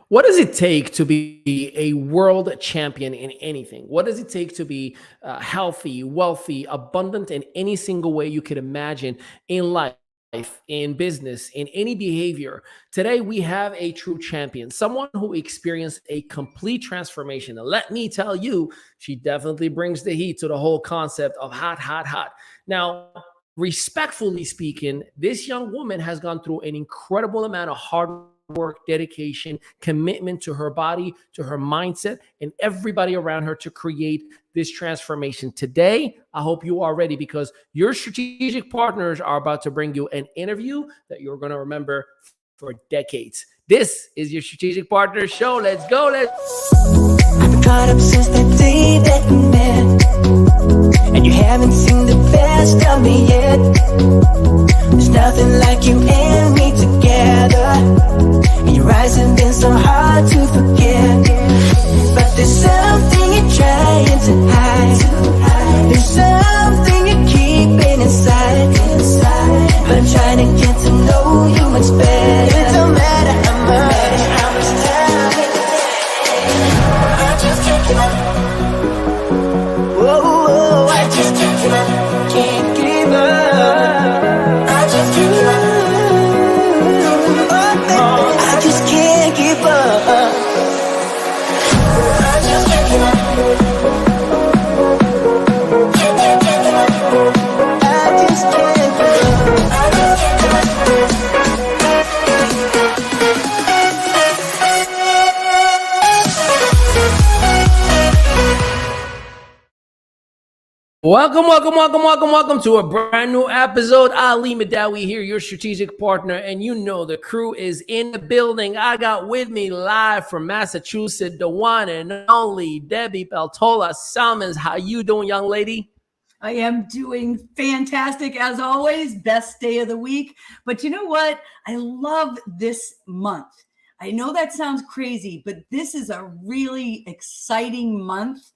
What does it take to be a world champion in anything? What does it take to be healthy, wealthy, abundant in any single way you could imagine in life, in business, in any behavior? Today, we have a true champion, someone who experienced a complete transformation. And let me tell you, she definitely brings the heat to the whole concept of hot, hot, hot. Now, respectfully speaking, this young woman has gone through an incredible amount of hard work, dedication, commitment to her body, to her mindset, and everybody around her to create this transformation. Today, I hope you are ready because your strategic partners are about to bring you an interview that you're going to remember for decades. This is your strategic partner show. Let's go. I've been caught up since the day that we met, and you haven't seen the best of me yet. There's nothing like you and me together, and your eyes have been so hard to forget. But there's something you're trying to hide. There's something you're keeping inside. But I'm trying to get to know you much better. It don't matter how much time it takes. I just can't give up. Whoa, I just can't give up. Can't give up. I just can't give up. I just can't give up. I just can't give up. Can't give up. I just can't give up. I just can't give up. Welcome to a brand new episode. Ali Madawi here, your strategic partner, and you know the crew is in the building. I got with me live from Massachusetts, the one and only Debbie Peltola Salmons. How you doing, young lady? I am doing fantastic as always. Best day of the week. But you know what? I love this month. I know that sounds crazy, but this is a really exciting month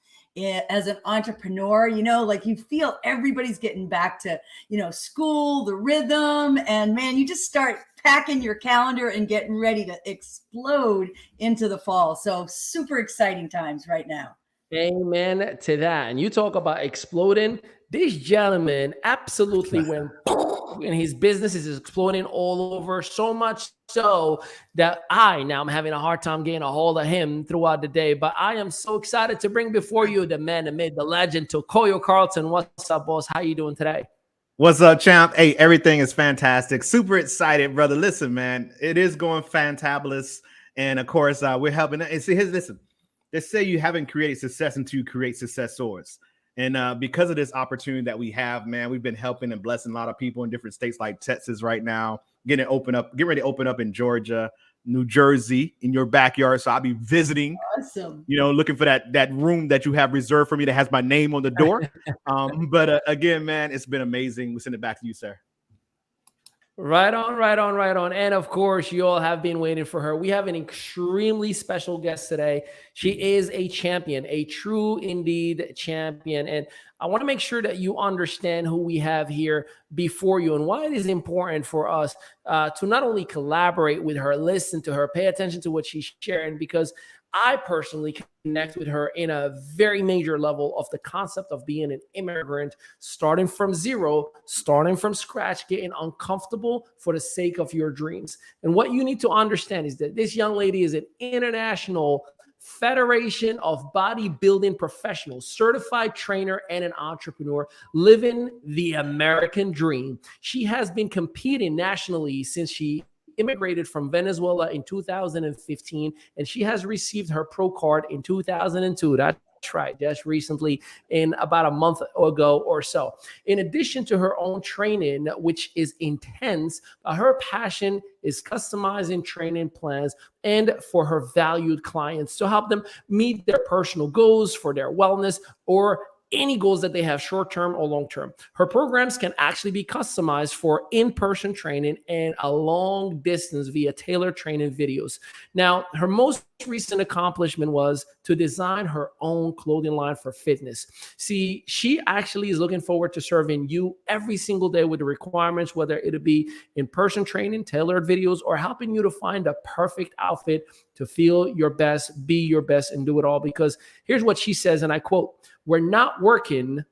as an entrepreneur. You know, like you feel everybody's getting back to, school, the rhythm, and man, you just start packing your calendar and getting ready to explode into the fall. So super exciting times right now. Amen to that. And you talk about exploding. This gentleman absolutely went and his business is exploding all over, so much so that I'm having a hard time getting a hold of him throughout the day. But I am so excited to bring before you the man that made the legend, Tokoyo Carlton. What's up, boss? How you doing today? What's up, champ? Hey, everything is fantastic. Super excited, brother. Listen, man, it is going fantabulous. And of course, we're helping. And see, listen, they say you haven't created success until you create successors. And because of this opportunity that we have, man, we've been helping and blessing a lot of people in different states like Texas right now, getting ready to open up in Georgia, New Jersey, in your backyard. So I'll be visiting, Awesome. Looking for that room that you have reserved for me that has my name on the door. But again, man, it's been amazing. We send it back to you, sir. Right on. And of course, you all have been waiting for her. We have an extremely special guest today. She is a champion, a true indeed champion. And I want to make sure that you understand who we have here before you and why it is important for us to not only collaborate with her, listen to her, pay attention to what she's sharing, because I personally connect with her in a very major level of the concept of being an immigrant, starting from zero, starting from scratch, getting uncomfortable for the sake of your dreams. And what you need to understand is that this young lady is an international Federation of Bodybuilding Professionals, certified trainer and an entrepreneur living the American dream. She has been competing nationally since she immigrated from Venezuela in 2015, and she has received her pro card in 2002. That's right, just recently, in about a month ago or so. In addition to her own training, which is intense, her passion is customizing training plans and for her valued clients to help them meet their personal goals for their wellness or any goals that they have, short term or long term. Her programs can actually be customized for in-person training and a long distance via tailored training videos. Now, her most recent accomplishment was to design her own clothing line for fitness. See, she actually is looking forward to serving you every single day with the requirements, whether it be in-person training, tailored videos, or helping you to find a perfect outfit to feel your best, be your best, and do it all. Because here's what she says, and I quote, "We're not working,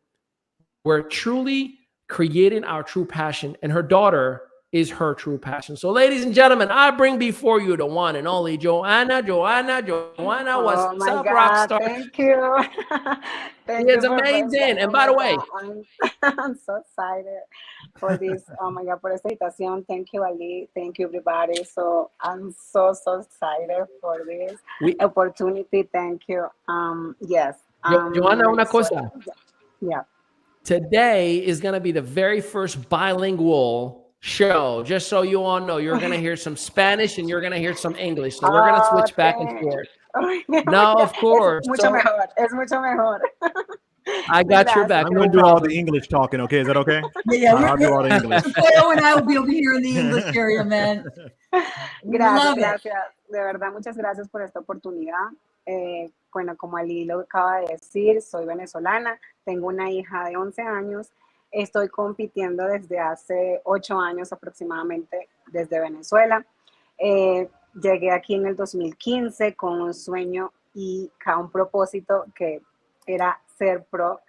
we're truly creating our true passion." And her daughter is her true passion. So, ladies and gentlemen, I bring before you the one and only Johanna. Johanna, Oh what's my up, rock God, star? thank you. Thank It's you for amazing. And oh by my the way, God, I'm so excited for this. Oh my God, por esta invitación. Thank you, Ali. Thank you, everybody. So I'm so excited for this we, opportunity. Thank you. Yes. Johanna, una So cosa. yeah. Today is going to be the very first bilingual show. Just so you all know, you're going to hear some Spanish and you're going to hear some English. So we're going to Oh, switch back and thank. forth. Oh, No, yeah. of Es course. mucho So mejor. Es mucho mejor. I got your back. Gracias. I'm No going to do all the problem. English talking. Okay, is that okay? Yeah, I'll do all the English. Koyo and I will be over here in the English area, man. Gracias, Love it. gracias. De verdad, muchas gracias por esta oportunidad. Bueno, como Ali lo acaba de decir, soy venezolana, tengo una hija de 11 años, estoy compitiendo desde hace 8 años aproximadamente desde Venezuela. Llegué aquí en el 2015 con un sueño y con un propósito que era ser pro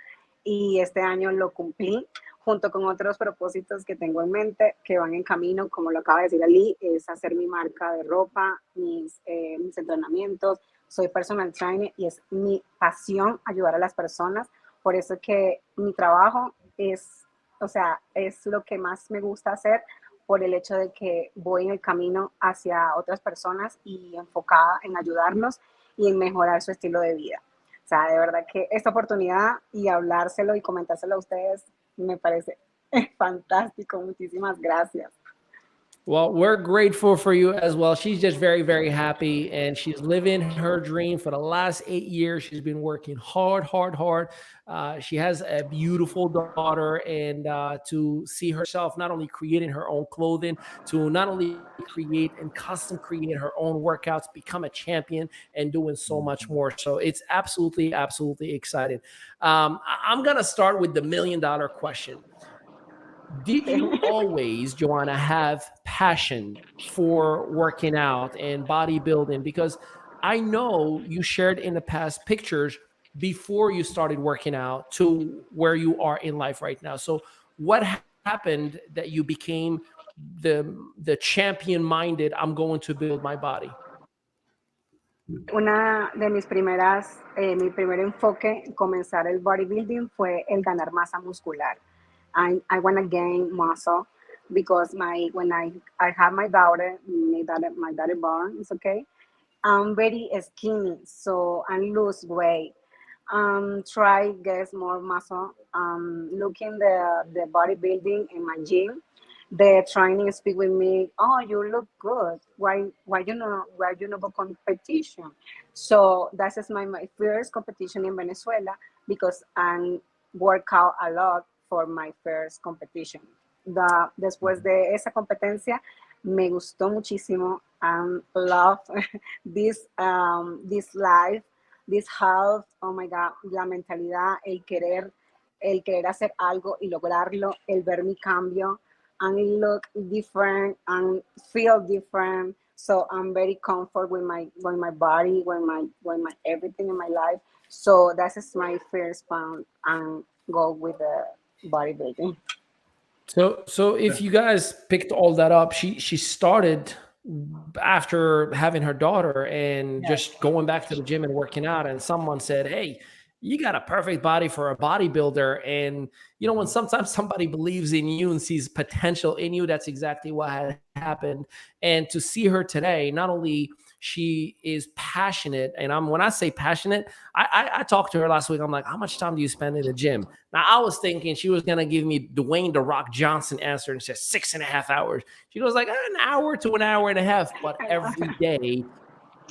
y este año lo cumplí junto con otros propósitos que tengo en mente que van en camino, como lo acaba de decir Ali, es hacer mi marca de ropa, mis entrenamientos. Soy personal trainer y es mi pasión ayudar a las personas. Por eso que mi trabajo es, o sea, es lo que más me gusta hacer por el hecho de que voy en el camino hacia otras personas y enfocada en ayudarlos y en mejorar su estilo de vida. O sea, de verdad que esta oportunidad y hablárselo y comentárselo a ustedes me parece fantástico. Muchísimas gracias. Well, we're grateful for you as well. She's just very, very happy, and she's living her dream for the last 8 years. She's been working hard. She has a beautiful daughter, and to see herself not only creating her own clothing, to not only create and custom create her own workouts, become a champion, and doing so much more. So it's absolutely exciting. I'm going to start with the $1 million question. Did you always, Johanna, have passion for working out and bodybuilding? Because I know you shared in the past pictures before you started working out to where you are in life right now. So what happened that you became the champion minded, I'm going to build my body? Una de mis primeras, mi primer enfoque en comenzar el bodybuilding fue el ganar masa muscular. I want to gain muscle because when I have my daughter born, it's okay. I'm very skinny, so I lose weight. Try get more muscle. Looking the bodybuilding in my gym, the training speak with me. Oh, you look good. Why you know go competition? So that is my first competition in Venezuela because I work out a lot for my first competition. Después de esa competencia, me gustó muchísimo and love this life, this health. Oh my God, la mentalidad, el querer hacer algo y lograrlo, el ver mi cambio, and look different and feel different. So I'm very comfortable with my body, with my everything in my life. So that is my first point and go with the bodybuilding. So if you guys picked all that up, she started after having her daughter and just going back to the gym and working out, and someone said, "Hey, you got a perfect body for a bodybuilder." And you know, when sometimes somebody believes in you and sees potential in you, that's exactly what had happened. And to see her today, not only she is passionate, and when I say passionate, I talked to her last week. I'm like, how much time do you spend in the gym? Now I was thinking she was gonna give me Dwayne "The Rock" Johnson answer and said 6.5 hours. She goes like an hour to an hour and a half, but every day.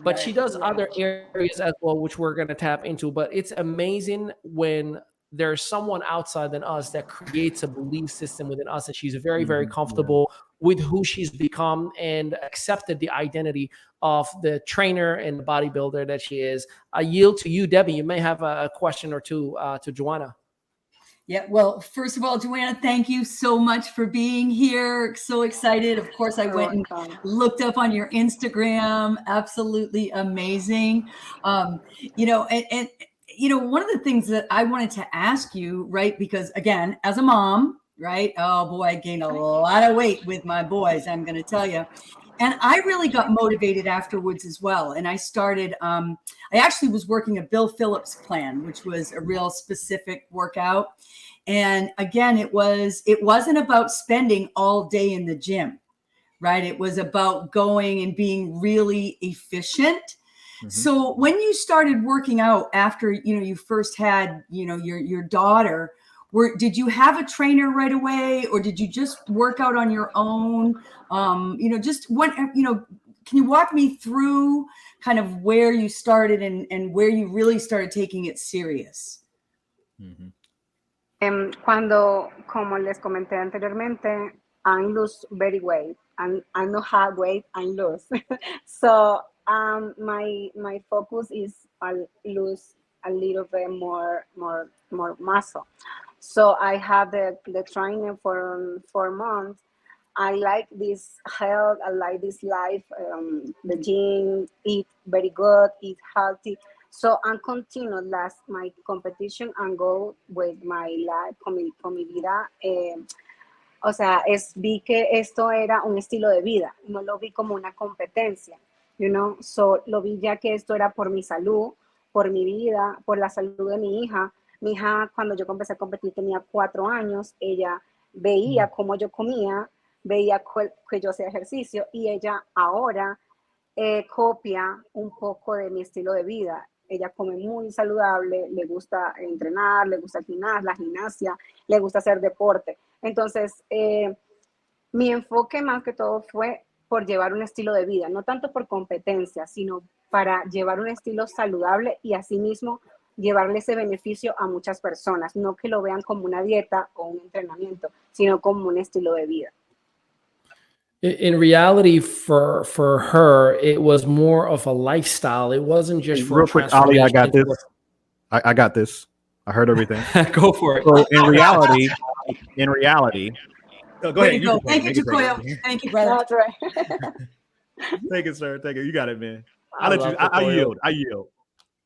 But she does other areas as well, which we're going to tap into. But it's amazing when there's someone outside than us that creates a belief system within us, and she's very, very comfortable with who she's become and accepted the identity of the trainer and the bodybuilder that she is. I yield to you, Debbie. You may have a question or two to Johanna. Yeah, well, first of all, Johanna, thank you so much for being here. So excited. Of course, I went and looked up on your Instagram. Absolutely amazing. You know, and you know, one of the things that I wanted to ask you, right? Because again, as a mom, right? Oh boy, I gained a lot of weight with my boys, I'm going to tell you. And I really got motivated afterwards as well. And I started, I actually was working a Bill Phillips plan, which was a real specific workout. And again, it wasn't about spending all day in the gym, right? It was about going and being really efficient. So when you started working out after, you know, you first had, you know, your daughter, did you have a trainer right away, or did you just work out on your own? You know, just what, you know, can you walk me through kind of where you started and where you really started taking it serious? Cuando, como les comenté anteriormente, I lose very weight. I know how weight I lose. So my focus is I lose a little bit more muscle. So I have the training for 4 months. I like this health. I like this life. The gym, eat very good, eat healthy. So I'm continue last my competition and go with my life, con mi vida. O sea, vi que esto era un estilo de vida, no lo vi como una competencia, you know, so lo vi ya que esto era por mi salud, por mi vida, por la salud de mi hija. Mi hija, cuando yo empecé a competir, tenía 4 años, ella veía cómo yo comía, veía que yo hacía ejercicio, y ella ahora copia un poco de mi estilo de vida. Ella come muy saludable, le gusta entrenar, le gusta la gimnasia, le gusta hacer deporte. Entonces, mi enfoque más que todo fue por llevar un estilo de vida, no tanto por competencia, sino para llevar un estilo saludable y asimismo llevarle ese beneficio a muchas personas, no que lo vean como una dieta o un entrenamiento, sino como un estilo de vida. In reality, for her, it was more of a lifestyle. It wasn't just for real quick, Ali, I got this. I got this. I heard everything. Go for it. So in reality, go ahead. Go. Thank you, Jacoya. Thank you, brother. That's right. Take it, sir. Take it. You got it, man. I yield.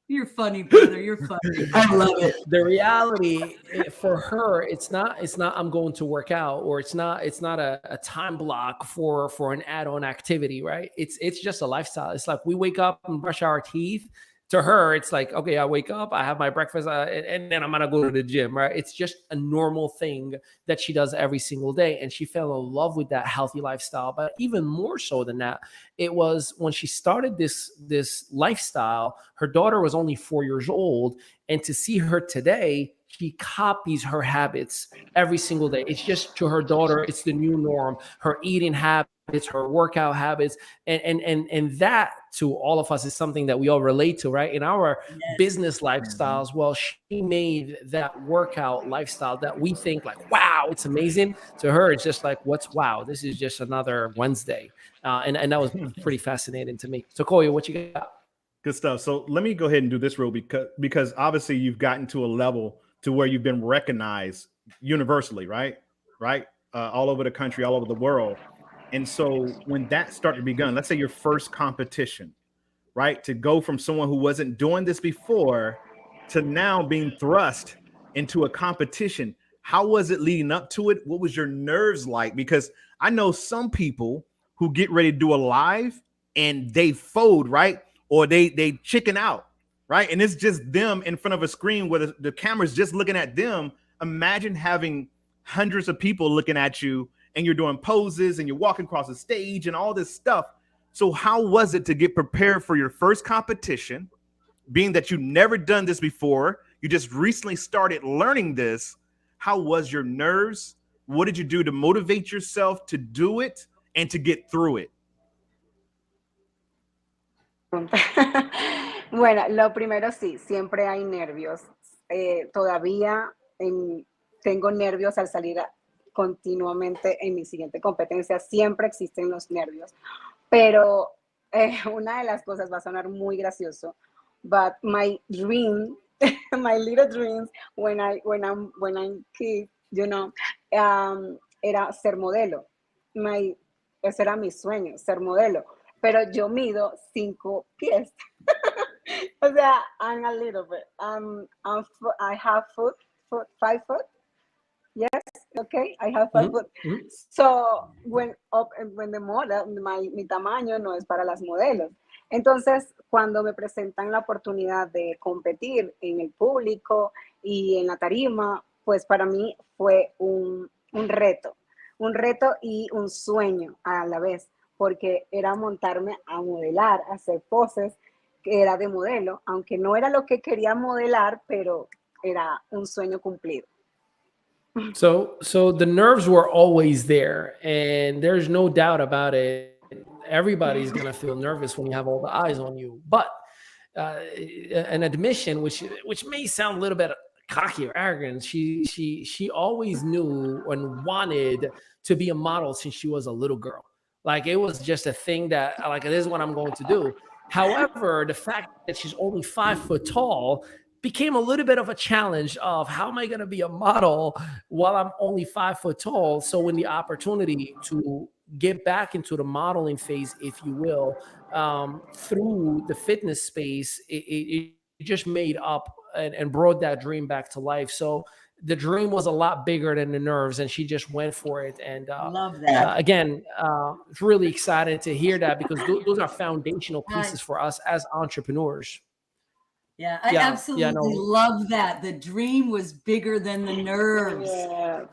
You're funny, brother. You're funny. I love it. The reality for her, it's not I'm going to work out, or it's not a time block for an add-on activity, right? It's just a lifestyle. It's like we wake up and brush our teeth. To her, it's like, okay, I wake up, I have my breakfast, and then I'm gonna go to the gym, right? It's just a normal thing that she does every single day, and she fell in love with that healthy lifestyle. But even more so than that, it was when she started this lifestyle. Her daughter was only 4 years old, and to see her today, she copies her habits every single day. It's just, to her daughter, it's the new norm. Her eating habits, her workout habits, and that to all of us is something that we all relate to, right? In our business lifestyles, well, she made that workout lifestyle that we think like, wow, it's amazing. To her, it's just like, what's wow? This is just another Wednesday, and that was pretty fascinating to me. So, Koya, what you got? Good stuff. So let me go ahead and do this real, because obviously you've gotten to a level to where you've been recognized universally, right? All over the country, all over the world. And so when that started to begin, let's say your first competition, right? To go from someone who wasn't doing this before to now being thrust into a competition, how was it leading up to it? What was your nerves like? Because I know some people who get ready to do a live and they fold, right? Or they chicken out, right? And it's just them in front of a screen where the camera's just looking at them. Imagine having hundreds of people looking at you, and you're doing poses and you're walking across the stage and all this stuff. So how was it to get prepared for your first competition, being that you've never done this before? You just recently started learning this. How was your nerves? What did you do to motivate yourself to do it and to get through it? Bueno, lo primero sí, siempre hay nervios. todavía tengo nervios al salir continuamente en mi siguiente competencia. Siempre existen los nervios, pero una de las cosas va a sonar muy gracioso, but my dream, my little dreams when I'm kid, era ser modelo. Ese era mi sueño, ser modelo. Pero yo mido 5 pies. O sea, I'm a little bit. I have 5 foot. Yes, okay, I have 5 foot. So when the model, mi tamaño no es para las modelos. Entonces, cuando me presentan la oportunidad de competir en el público y en la tarima, pues para mí fue un reto y un sueño a la vez, porque era montarme a modelar, a hacer poses, que era de modelo, aunque no era lo que quería modelar, pero era un sueño cumplido. So the nerves were always there, and there's no doubt about it. Everybody's gonna feel nervous when you have all the eyes on you. But an admission, which may sound a little bit cocky or arrogant, she always knew and wanted to be a model since she was a little girl. Like it was just a thing that like this is what I'm going to do. However, the fact that she's only 5 foot tall became a little bit of a challenge of how am I going to be a model while I'm only 5 foot tall. So when the opportunity to get back into the modeling phase, if you will, through the fitness space, it just made up and brought that dream back to life. So the dream was a lot bigger than the nerves, and she just went for it. And love that. Again, it's really excited to hear that because those are foundational pieces for us as entrepreneurs. Yeah, I absolutely love that. The dream was bigger than the nerves.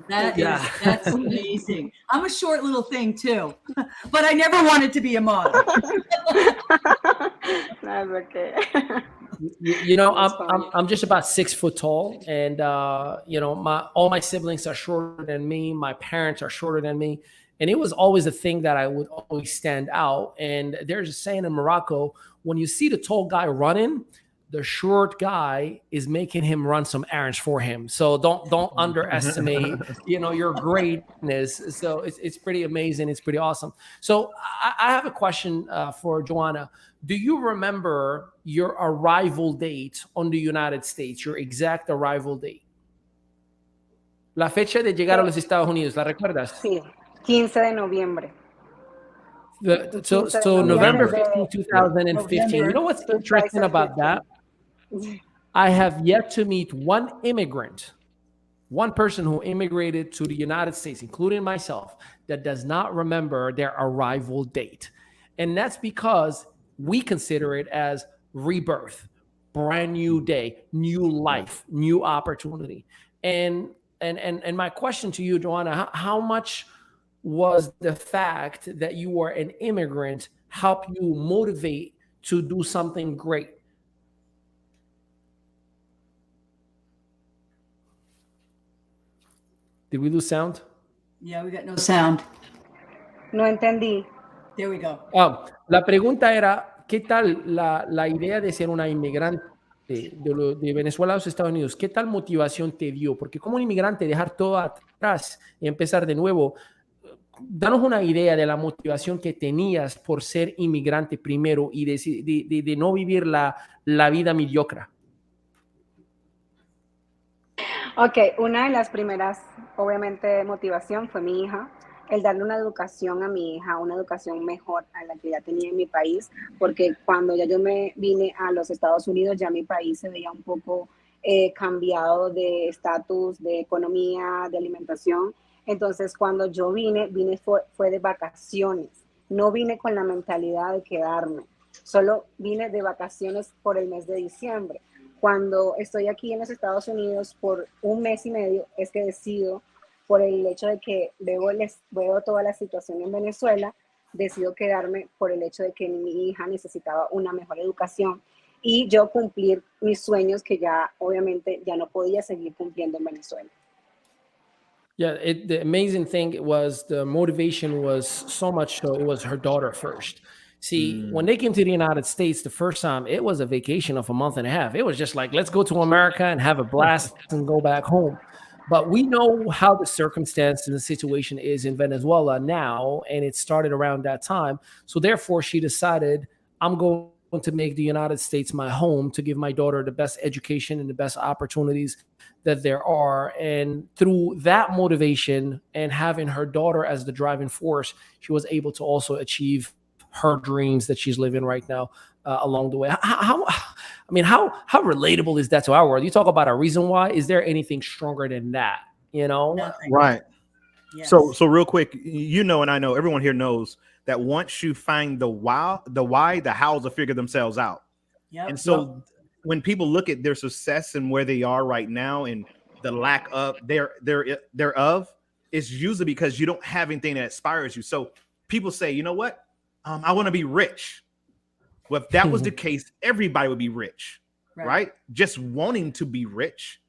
That's amazing. I'm a short little thing too, but I never wanted to be a model. That's okay. I'm just about 6 foot tall, and all my siblings are shorter than me. My parents are shorter than me, and it was always a thing that I would always stand out. And there's a saying in Morocco: when you see the tall guy running, the short guy is making him run some errands for him. So don't underestimate, your greatness. So it's pretty amazing. It's pretty awesome. So I have a question for Johanna. Do you remember your arrival date on the United States, your exact arrival date? La fecha de llegar a los Estados Unidos, ¿la recuerdas? Sí, 15 de noviembre. So November 15, 2015. You know what's interesting about that? I have yet to meet one immigrant, one person who immigrated to the United States, including myself, that does not remember their arrival date. And that's because we consider it as rebirth, brand new day, new life, new opportunity. And my question to you, Johanna, how much was the fact that you were an immigrant help you motivate to do something great? Did we lose sound? Yeah, we got no sound. No entendí. There we go. La pregunta era, ¿qué tal la idea de ser una inmigrante de Venezuela a los Estados Unidos? ¿Qué tal motivación te dio? Porque como un inmigrante, dejar todo atrás y empezar de nuevo, danos una idea de la motivación que tenías por ser inmigrante primero y de no vivir la vida mediocre. Ok, una de las primeras, obviamente, motivación fue mi hija, el darle una educación a mi hija, una educación mejor a la que ya tenía en mi país, porque cuando ya yo me vine a los Estados Unidos, ya mi país se veía un poco cambiado de estatus, de economía, de alimentación. Entonces, cuando yo vine fue de vacaciones, no vine con la mentalidad de quedarme, solo vine de vacaciones por el mes de diciembre. Cuando estoy aquí en los Estados Unidos por un mes y medio, es que decido, por el hecho de que veo toda la situación en Venezuela, decido quedarme por el hecho de que mi hija necesitaba una mejor educación y yo cumplir mis sueños que ya, obviamente, ya no podía seguir cumpliendo en Venezuela. Yeah, the amazing thing was the motivation was so much so it was her daughter first. See, when they came to the United States the first time, it was a vacation of a month and a half. It was just like, let's go to America and have a blast and go back home. But we know how the circumstance and the situation is in Venezuela now, and it started around that time. So therefore, she decided, I'm going to make the United States my home to give my daughter the best education and the best opportunities that there are. And through that motivation and having her daughter as the driving force, she was able to also achieve her dreams that she's living right now along the way. How relatable is that to our world? You talk about a reason why. Is there anything stronger than that? You know, Nothing. Right. Yes. So real quick, you know, and I know everyone here knows that once you find the why, the hows will figure themselves out. Yep. And so when people look at their success and where they are right now and the lack of thereof, it's usually because you don't have anything that inspires you. So people say, you know what? I want to be rich. Well, if that was the case, everybody would be rich, right? Just wanting to be rich.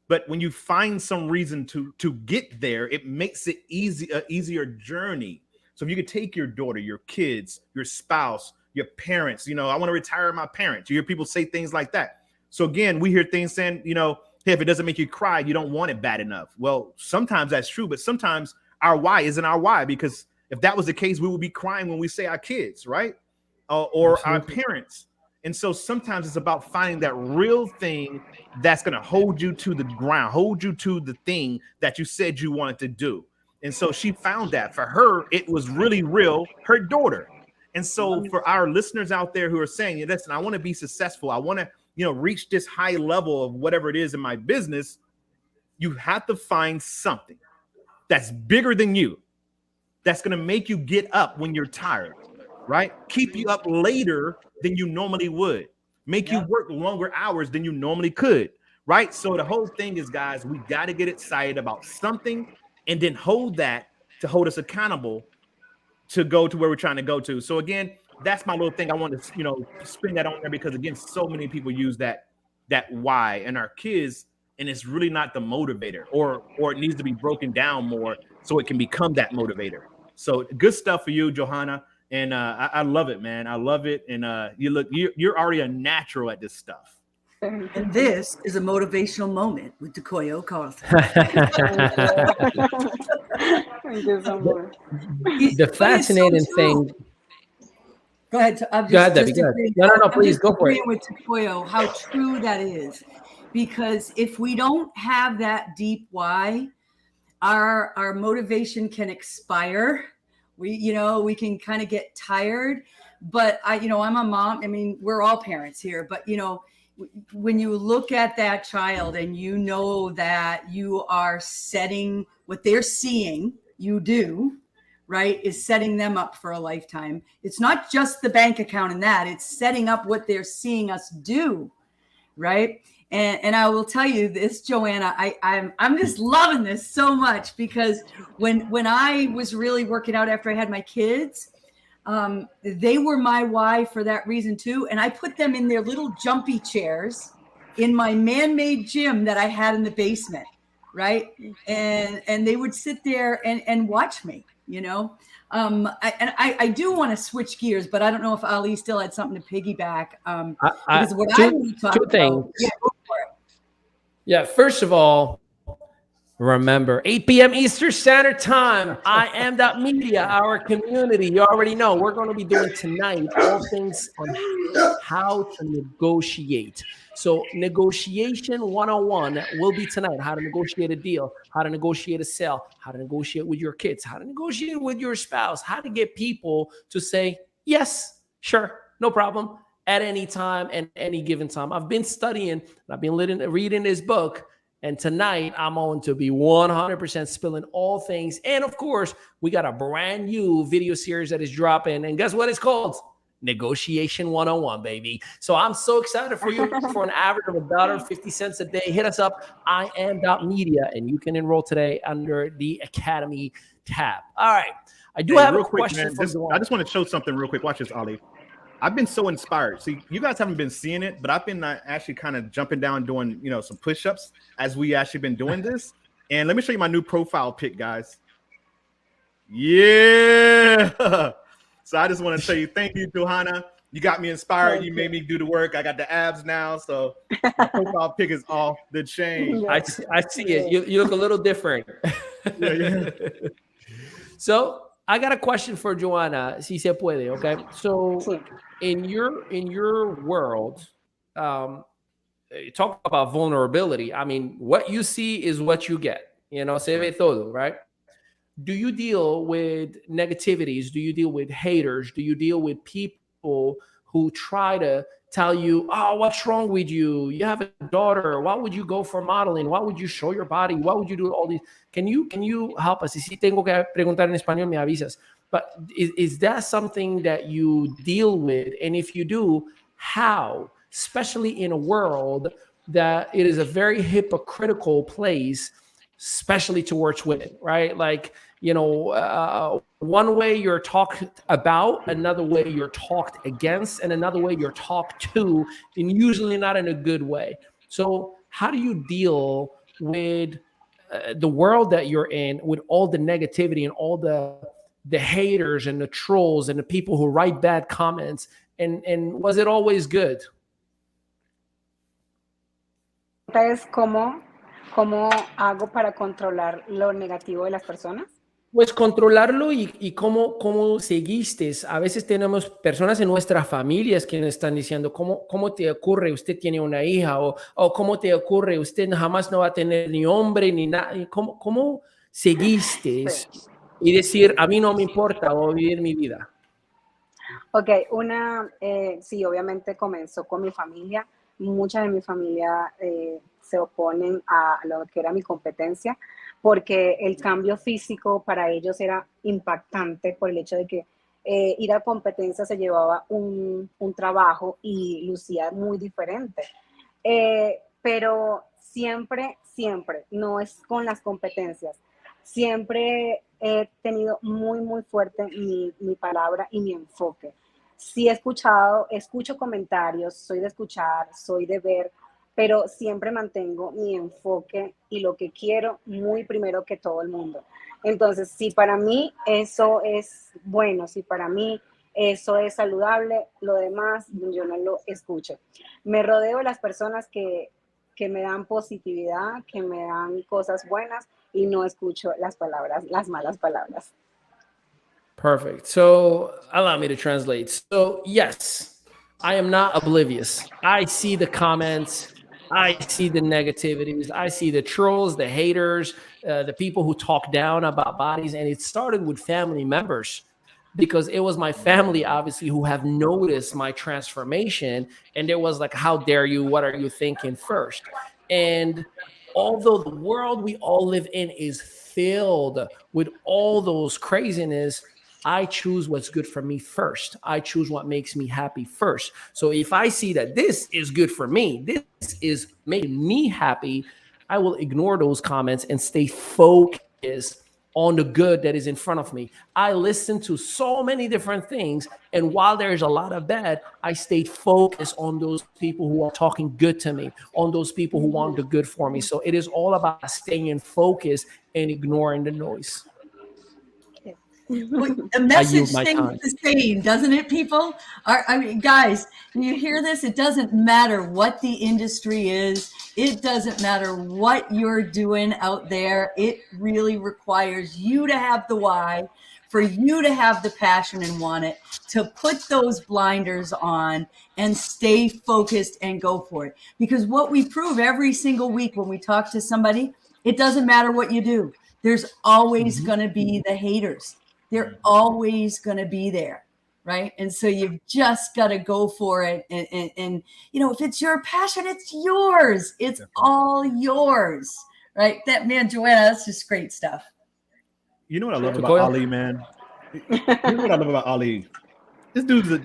But when you find some reason to get there, it makes it easier journey. So if you could take your daughter, your kids, your spouse, your parents, you know, I want to retire my parents. You hear people say things like that. So again, we hear things saying, you know, hey, if it doesn't make you cry, you don't want it bad enough. Well, sometimes that's true, but sometimes our why isn't our why, because if that was the case, we would be crying when we say our kids, right? Or our parents. And so sometimes it's about finding that real thing that's going to hold you to the ground, hold you to the thing that you said you wanted to do. And so she found that. For her, it was really real, her daughter. And so for our listeners out there who are saying, listen, I want to be successful, I want to, you know, reach this high level of whatever it is in my business, you have to find something that's bigger than you, that's going to make you get up when you're tired, right? Keep you up later than you normally would, make you work longer hours than you normally could, right? So the whole thing is, guys, we got to get excited about something and then hold that to hold us accountable to go to where we're trying to go to. So again, that's my little thing. I want to, you know, spin that on there because again, so many people use that why in our kids, and it's really not the motivator, or it needs to be broken down more so it can become that motivator. So good stuff for you, Johanna. And I love it, man. I love it. And you're already a natural at this stuff. And this is a motivational moment with Decoyo Carlson. Thank you so much. The fascinating thing. Go ahead. Go ahead, Debbie. Go ahead. No, please go for it. With Decoyo, how true that is, because if we don't have that deep why, our motivation can expire. We can kind of get tired. But I'm a mom. I mean, we're all parents here, but when you look at that child and you know that you are setting what they're seeing you do, right, is setting them up for a lifetime. It's not just the bank account and that, it's setting up what they're seeing us do, right? And I will tell you this, Johanna, I'm just loving this so much, because when I was really working out after I had my kids, they were my why for that reason too. And I put them in their little jumpy chairs in my man-made gym that I had in the basement, right? And they would sit there and watch me, I do want to switch gears, but I don't know if Ali still had something to piggyback. Because what I want to talk two things. about, yeah, go for it. Yeah, first of all, remember, 8 p.m. Eastern Standard Time, IM.media, our community. You already know we're going to be doing tonight all things on how to negotiate. So negotiation 101 will be tonight. How to negotiate a deal, how to negotiate a sale, how to negotiate with your kids, how to negotiate with your spouse, how to get people to say, yes, sure, no problem, at any time and any given time. I've been studying and I've been reading this book. And tonight, I'm going to be 100% spilling all things. And of course, we got a brand new video series that is dropping. And guess what it's called? Negotiation 101, baby. So I'm so excited for you. For an average of $1.50 a day, hit us up, IM.media, and you can enroll today under the Academy tab. All right. I do have a question. I just want to show something real quick. Watch this, Ali. I've been so inspired. See, you guys haven't been seeing it, but I've been actually kind of jumping down, doing, some push-ups as we actually been doing this. And let me show you my new profile pic, guys. Yeah. So I just want to tell you, thank you, Johanna. You got me inspired. Thank You you. made me do the work. I got the abs now. So my profile pic is off the chain. I see it. You look a little different. Yeah. So I got a question for Joanna, si se puede, okay? So Sí. in your world, um, talk about vulnerability. I mean, what you see is what you get. You know, se ve todo, right? Do you deal with negativities? Do you deal with haters? Do you deal with people who try to tell you, oh, what's wrong with you? You have a daughter. Why would you go for modeling? Why would you show your body? Why would you do all these? Can you help us? Y si tengo que preguntar en español, me avisas. But is that something that you deal with? And if you do, how? Especially in a world that it is a very hypocritical place, especially towards women, right? Like, one way you're talked about, another way you're talked against, and another way you're talked to, and usually not in a good way. So, how do you deal with the world that you're in, with all the negativity and all the haters and the trolls and the people who write bad comments? And was it always good? Entonces, ¿cómo hago para controlar lo negativo de las personas? Pues controlarlo y cómo seguiste. A veces tenemos personas en nuestras familias que nos están diciendo, ¿cómo te ocurre? Usted tiene una hija o ¿cómo te ocurre? Usted jamás no va a tener ni hombre ni nada. ¿Cómo seguiste? Sí. Y decir, a mí no me importa, voy a vivir mi vida. Ok, sí, obviamente comenzó con mi familia. Mucha de mi familia se oponen a lo que era mi competencia, porque el cambio físico para ellos era impactante por el hecho de que ir a competencia se llevaba un trabajo y lucía muy diferente. Pero siempre, no es con las competencias. Siempre he tenido muy, muy fuerte mi palabra y mi enfoque. Sí escucho comentarios, soy de escuchar, soy de ver, pero siempre mantengo mi enfoque y lo que quiero muy primero que todo el mundo. Entonces, si para mí eso es bueno, si para mí eso es saludable, lo demás yo no lo escucho. Me rodeo de las personas que me dan positividad, que me dan cosas buenas y no escucho las malas palabras. Perfect. So allow me to translate. So yes, I am not oblivious. I see the comments. I see the negativities. I see the trolls, the haters, the people who talk down about bodies. And it started with family members, because it was my family, obviously, who have noticed my transformation. And it was like, how dare you? What are you thinking first? And although the world we all live in is filled with all those craziness, I choose what's good for me first. I choose what makes me happy first. So if I see that this is good for me, this is making me happy, I will ignore those comments and stay focused on the good that is in front of me. I listen to so many different things, and while there's a lot of bad, I stayed focused on those people who are talking good to me, on those people who want the good for me. So it is all about staying focused and ignoring the noise. Well, the message stays the same, doesn't it, people? I mean, guys, you hear this? It doesn't matter what the industry is. It doesn't matter what you're doing out there. It really requires you to have the why, for you to have the passion and want it, to put those blinders on and stay focused and go for it. Because what we prove every single week when we talk to somebody, it doesn't matter what you do. There's always going to be the haters. They're always going to be there, right? And so you've just got to go for it. And if it's your passion, it's yours. It's all yours, right? Joanna, that's just great stuff. You know what I love about Ali, man? You know what I love about Ali? This dude's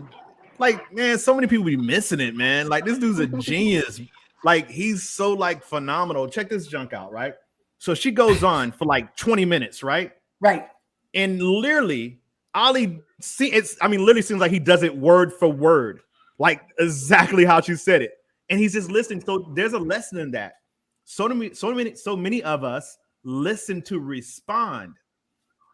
man, so many people be missing it, man. Like, this dude's a genius. Like, he's so, phenomenal. Check this junk out, right? So she goes on for 20 minutes, right? Right. And literally, literally seems like he does it word for word, like exactly how she said it. And he's just listening. So there's a lesson in that. So many of us listen to respond.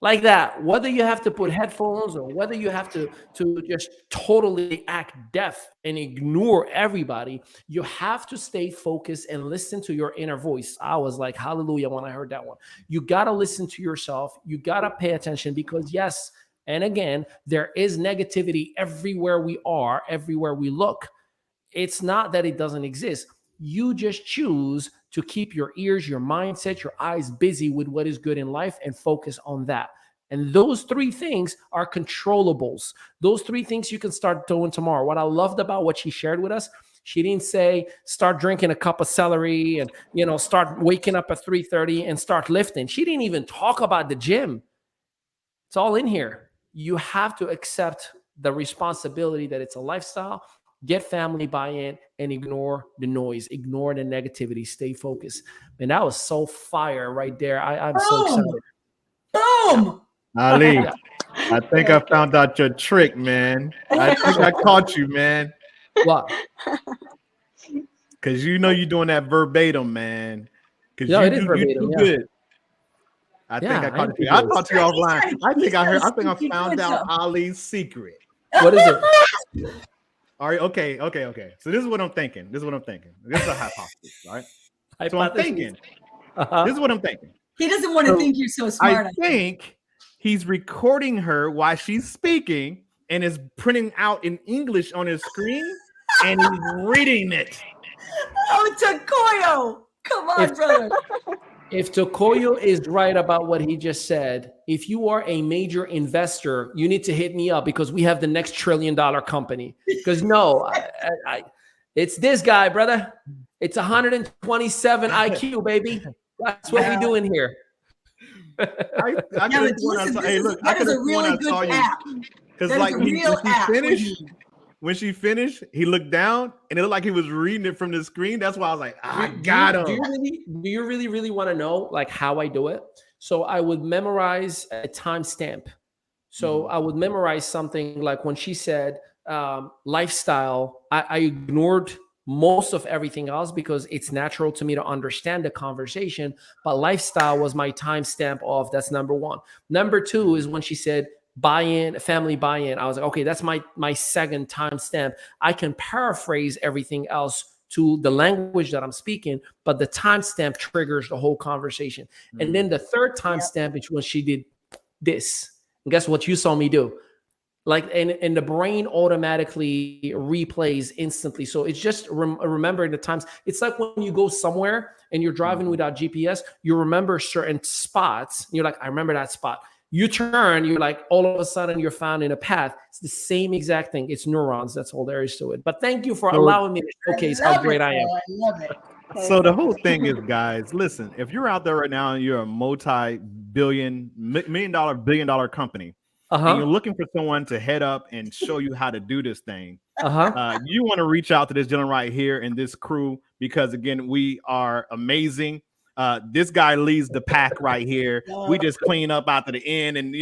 like that. Whether you have to put headphones or whether you have to just totally act deaf and ignore everybody, you have to stay focused and listen to your inner voice. I was like, hallelujah, when I heard that one. You got to listen to yourself. You got to pay attention, because yes, and again, there is negativity everywhere we are, everywhere we look. It's not that it doesn't exist. You just choose to keep your ears, your mindset, your eyes busy with what is good in life and focus on that. And those three things are controllables. Those three things you can start doing tomorrow. What I loved about what she shared with us, she didn't say start drinking a cup of celery and start waking up at 3:30 and start lifting. She didn't even talk about the gym. It's all in here. You have to accept the responsibility that it's a lifestyle. Get family buy-in and ignore the noise, ignore the negativity, stay focused. Man, that was so fire right there. I'm so excited. Boom! Ali, I think I found out your trick, man. I think I caught you, man. What? Because you're doing that verbatim, man. Because it is verbatim, too yeah. good. I think I caught you. I talked to you offline. I think I found out Ali's secret. What is it? All right, okay. So this is what I'm thinking. This is a hypothesis, right? So I'm thinking. This is what I'm thinking. He doesn't want to think you're so smart. I think he's recording her while she's speaking and is printing out in English on his screen and he's reading it. Oh, Takoyo. Come on, brother. If Tokoyo is right about what he just said, if you are a major investor, you need to hit me up, because we have the next $1 trillion company. Because it's this guy, brother. It's 127 IQ, baby. That's what we doing here. I could have sworn I saw you. Because like when she finished, he looked down and it looked like he was reading it from the screen. That's why I was like, I got him. Do you really want to know like how I do it? So I would memorize a timestamp. So I would memorize something like when she said lifestyle, I ignored most of everything else because it's natural to me to understand the conversation. But lifestyle was my timestamp of that's number one. Number two is when she said buy-in, family buy-in. I was like, okay, that's my second timestamp. I can paraphrase everything else to the language that I'm speaking, but the timestamp triggers the whole conversation. And then the third timestamp is when she did this. And guess what you saw me do? Like, and the brain automatically replays instantly. So it's just remembering the times. It's like when you go somewhere and you're driving without GPS, you remember certain spots. And you're like, I remember that spot. You turn, you're like, all of a sudden you're found in a path. It's the same exact thing. It's neurons. That's all there is to it. But thank you for allowing me to showcase how great I am. I love it. So the whole thing is, guys, listen, if you're out there right now and you're a multi-billion, billion-dollar company, and you're looking for someone to head up and show you how to do this thing, you want to reach out to this gentleman right here and this crew, because again, we are amazing. This guy leads the pack right here. We just clean up after the end and,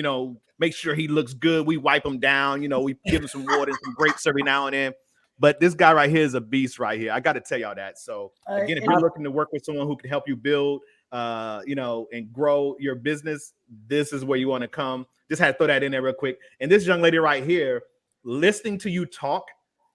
make sure he looks good. We wipe him down. We give him some water and some grapes every now and then. But this guy right here is a beast right here. I got to tell y'all that. So again, if you're looking to work with someone who can help you build, and grow your business, this is where you want to come. Just had to throw that in there real quick. And this young lady right here, listening to you talk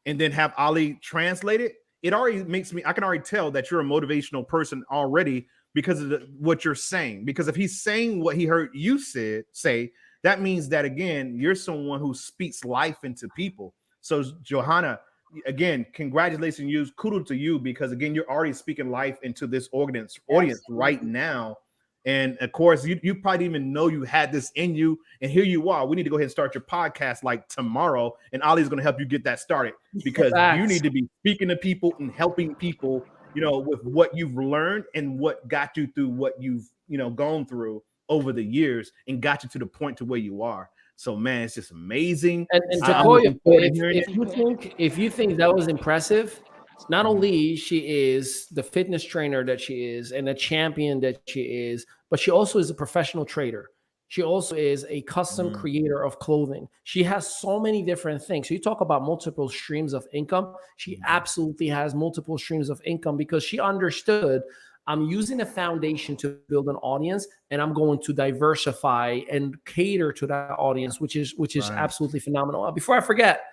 and then have Ali translate it, it already makes me, I can already tell that you're a motivational person already because of what you're saying. Because if he's saying what he heard you say, that means that, again, you're someone who speaks life into people. So Johanna, again, congratulations, kudos to you, because again, you're already speaking life into this audience right now. And of course, you probably didn't even know you had this in you. And here you are. We need to go ahead and start your podcast like tomorrow. And Ali's going to help you get that started, because you need to be speaking to people and helping people, with what you've learned and what got you through what you've, gone through over the years and got you to the point to where you are. So, man, it's just amazing. And Takoya, if you think that was impressive, not only she is the fitness trainer that she is and the champion that she is, but she also is a professional trader. She also is a custom creator of clothing. She has so many different things. So you talk about multiple streams of income. She absolutely has multiple streams of income because she understood I'm using a foundation to build an audience, and I'm going to diversify and cater to that audience, which is Right. absolutely phenomenal. Before I forget,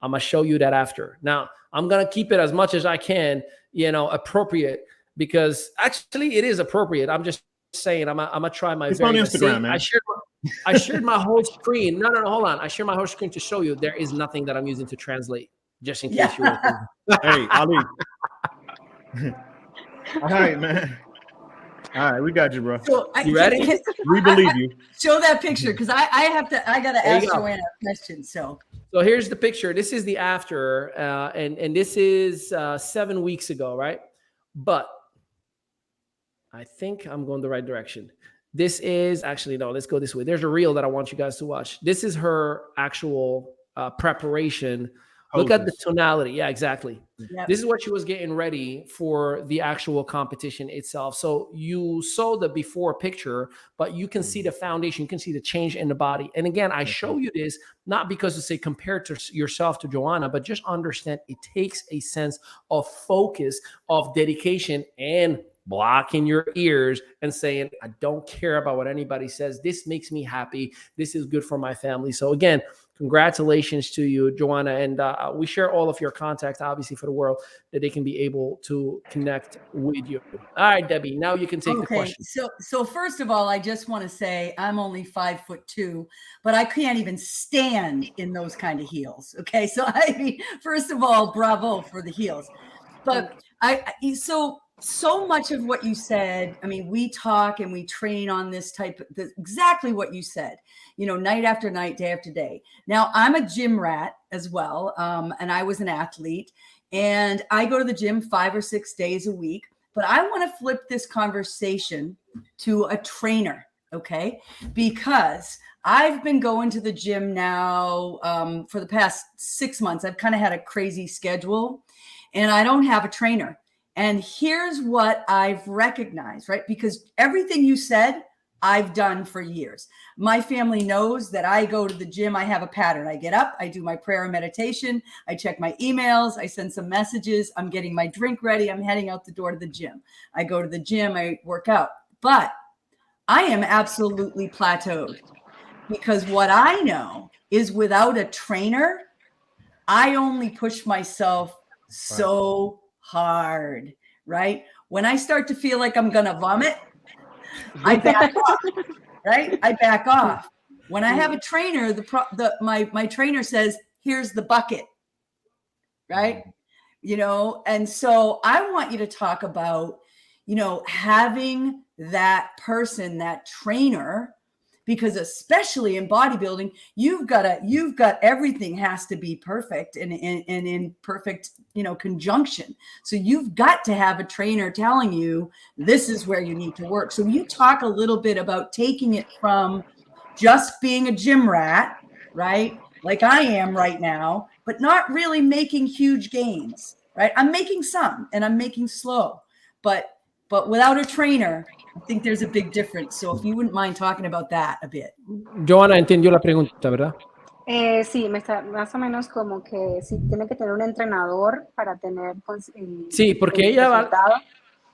I'm gonna show you that after. Now, I'm gonna keep it as much as I can, appropriate, because actually it is appropriate. I'm just saying, I'm gonna try my It's very on best. Instagram, See, man. I shared my whole screen. No, hold on. I shared my whole screen to show you there is nothing that I'm using to translate, just in case you were thinking. Hey, Ali. All right, man. All right, we got you, bro. So You ready? We believe you. show that picture, because I gotta There ask you go. Joanna a question. So here's the picture. This is the after, and this is 7 weeks ago, right? But I think I'm going the right direction. This is actually, no, let's go this way. There's a reel that I want you guys to watch. This is her actual preparation. Look at the Poses. tonality. Yeah, exactly. Yep. This is what she was getting ready for the actual competition itself. So you saw the before picture, but you can see the foundation. You can see the change in the body. And again, I show you this not because to say compare to yourself to Johanna, but just understand it takes a sense of focus, of dedication, and blocking your ears and saying, I don't care about what anybody says. This makes me happy. This is good for my family. So again, congratulations to you, Johanna. And we share all of your contacts, obviously, for the world, that they can be able to connect with you. All right, Debbie, now you can take the question. So first of all, I just want to say I'm only 5'2", but I can't even stand in those kind of heels. Okay. So I mean, first of all, bravo for the heels. But so much of what you said, I mean, we talk and we train on this exactly what you said, night after night, day after day. Now, I'm a gym rat as well, and I was an athlete, and I go to the gym 5 or 6 days a week, but I want to flip this conversation to a trainer, okay? Because I've been going to the gym now for the past 6 months. I've kind of had a crazy schedule, and I don't have a trainer. And here's what I've recognized, right? Because everything you said, I've done for years. My family knows that I go to the gym. I have a pattern. I get up, I do my prayer and meditation. I check my emails. I send some messages. I'm getting my drink ready. I'm heading out the door to the gym. I go to the gym. I work out. But I am absolutely plateaued, because what I know is without a trainer, I only push myself so hard, right? When I start to feel like I'm going to vomit, I back off, right? I back off. When I have a trainer, my trainer says, here's the bucket, right? And so I want you to talk about, having that person, that trainer, because especially in bodybuilding, you've got everything has to be perfect and in perfect, conjunction. So you've got to have a trainer telling you this is where you need to work. So you talk a little bit about taking it from just being a gym rat, right? Like I am right now, but not really making huge gains, right? I'm making some and I'm making slow, but without a trainer, I think there's a big difference. So if you wouldn't mind talking about that a bit. Johanna entendió la pregunta, ¿verdad? Sí, me está más o menos como que si tiene que tener un entrenador para tener Sí, porque el resultado.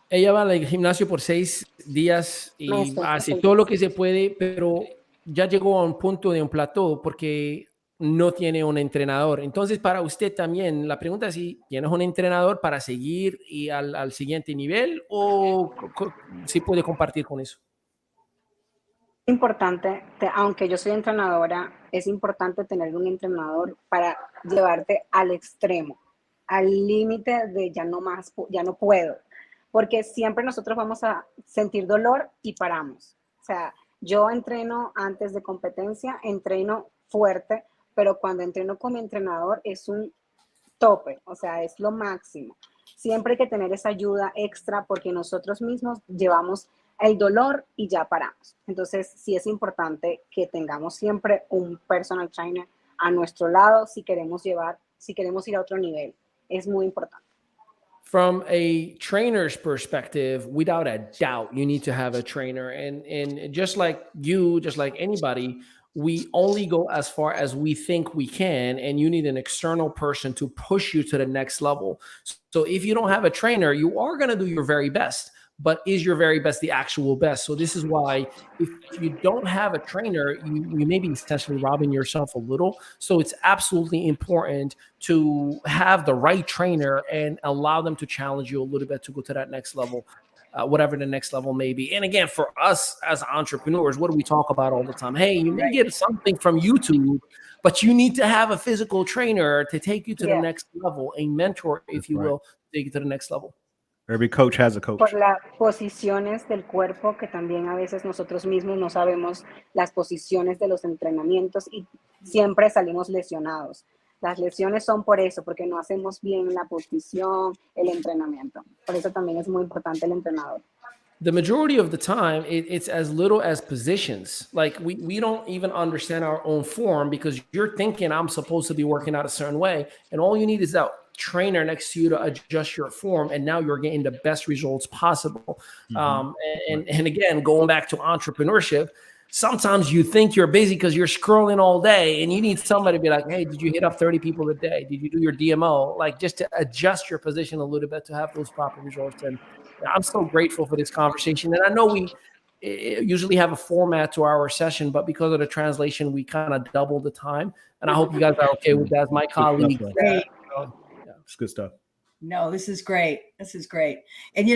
Ella va al gimnasio por 6 días y hace todo lo que se puede, pero ya llegó a un punto de un plató porque no tiene un entrenador. Entonces, para usted también, la pregunta es si tienes un entrenador para seguir y al siguiente nivel, o si puede compartir con eso. Importante, aunque yo soy entrenadora, es importante tener un entrenador para llevarte al extremo, al límite de ya no más, ya no puedo, porque siempre nosotros vamos a sentir dolor y paramos. O sea, yo entreno antes de competencia, entreno fuerte, pero cuando entreno con mi entrenador es un tope, o sea, es lo máximo. Siempre hay que tener esa ayuda extra porque nosotros mismos llevamos el dolor y ya paramos. Entonces, sí es importante que tengamos siempre un personal trainer a nuestro lado si queremos ir a otro nivel. Es muy importante. From a trainer's perspective, without a doubt, you need to have a trainer. And just like you, just like anybody, we only go as far as we think we can, and you need an external person to push you to the next level. So if you don't have a trainer, you are going to do your very best, but is your very best the actual best? So this is why if you don't have a trainer, you may be essentially robbing yourself a little. So it's absolutely important to have the right trainer and allow them to challenge you a little bit to go to that next level. Whatever the next level may be. And again, for us as entrepreneurs, what do we talk about all the time? Hey, you may get something from YouTube, but you need to have a physical trainer to take you to the Yeah. next level, a mentor, if you right. will, to take you to the next level. Every coach has a Por coach. las posiciones del cuerpo, que también a veces nosotros mismos no sabemos las posiciones de los entrenamientos y siempre salimos lesionados. Las lesiones son por eso, porque no hacemos bien la posición, el entrenamiento. Por eso también es muy importante el entrenador. The majority of the time, it's as little as positions. Like we don't even understand our own form because you're thinking I'm supposed to be working out a certain way. And all you need is that trainer next to you to adjust your form. And now you're getting the best results possible. And again, going back to entrepreneurship, sometimes you think you're busy because you're scrolling all day and you need somebody to be like, hey, did you hit up 30 people a day? Did you do your DMO? Like just to adjust your position a little bit to have those proper results. And I'm so grateful for this conversation. And I know we usually have a format to our session, but because of the translation, we kind of double the time. And I hope you guys are okay with that. My colleague. It's good stuff. No, this is great. This is great. And,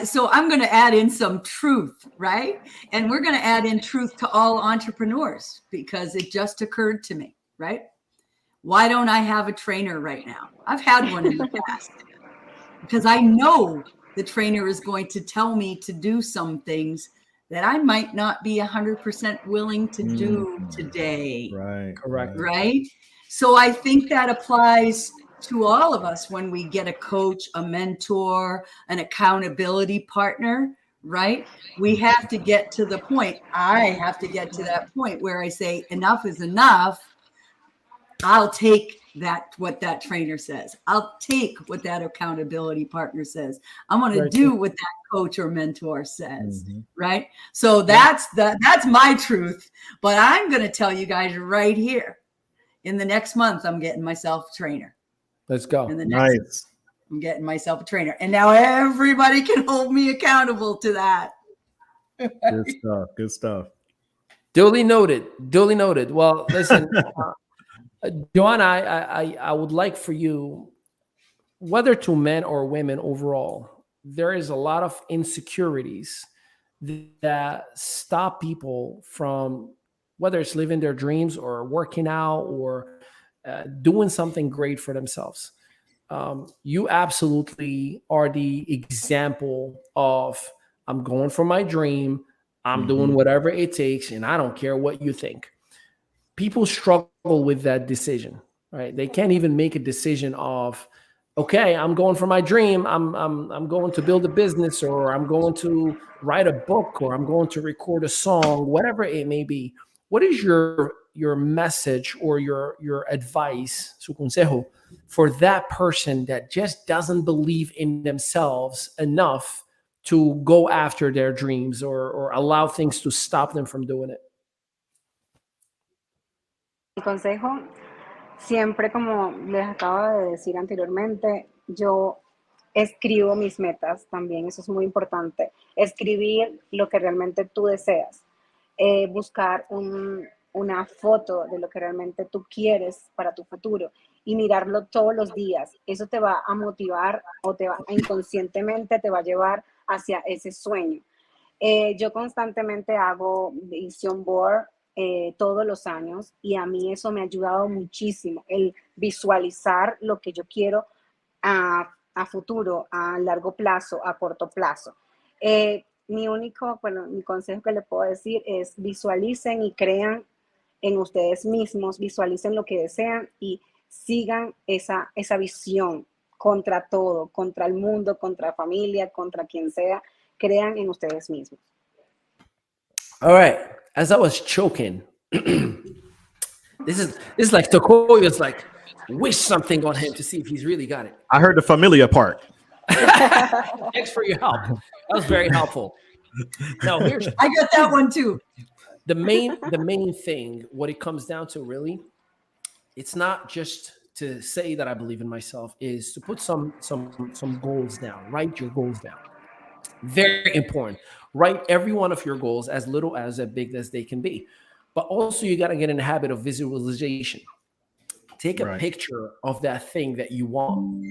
so I'm going to add in some truth, right? And we're going to add in truth to all entrepreneurs because it just occurred to me, right? Why don't I have a trainer right now? I've had one in the past because I know the trainer is going to tell me to do some things that I might not be 100% willing to do today. Right. Correct. Right. So I think that applies to all of us when we get a coach, a mentor, an accountability partner, right? We have to get to the point. I have to get to that point where I say enough is enough. I'll take what that trainer says. I'll take what that accountability partner says. I'm going to do what that coach or mentor says, right? So that's my truth. But I'm going to tell you guys right here, in the next month, I'm getting myself a trainer. Let's go. Nice. I'm getting myself a trainer. And now everybody can hold me accountable to that. Good stuff. Good stuff. Duly noted. Duly noted. Well, listen, Johanna, I would like for you, whether to men or women overall, there is a lot of insecurities that stop people from, whether it's living their dreams or working out or doing something great for themselves. You absolutely are the example of, I'm going for my dream. I'm doing whatever it takes, and I don't care what you think. People struggle with that decision, right? They can't even make a decision of, okay, I'm going for my dream. I'm going to build a business, or I'm going to write a book, or I'm going to record a song, whatever it may be. What is your message or your advice, su consejo, for that person that just doesn't believe in themselves enough to go after their dreams or allow things to stop them from doing it? Mi consejo, siempre como les acabo de decir anteriormente, yo escribo mis metas también, eso es muy importante. Escribir lo que realmente tú deseas. Buscar una foto de lo que realmente tú quieres para tu futuro y mirarlo todos los días. Eso te va a motivar o inconscientemente te va a llevar hacia ese sueño. Yo constantemente hago vision board todos los años y a mí eso me ha ayudado muchísimo, el visualizar lo que yo quiero a futuro, a largo plazo, a corto plazo. Mi consejo que le puedo decir es visualicen y crean en ustedes mismos, visualicen lo que desean y sigan esa visión contra todo, contra el mundo, contra familia, contra quien sea, crean en ustedes mismos. All right. As I was choking, this is like Tokoyo's like, wish something on him to see if he's really got it. I heard the familiar part. Thanks for your help. That was very helpful. Now I got that one too. The main thing, what it comes down to really, it's not just to say that I believe in myself, is to put some goals down, write your goals down. Very important. Write every one of your goals, as little as big as they can be. But also, you got to get in the habit of visualization. Take a Right. picture of that thing that you want.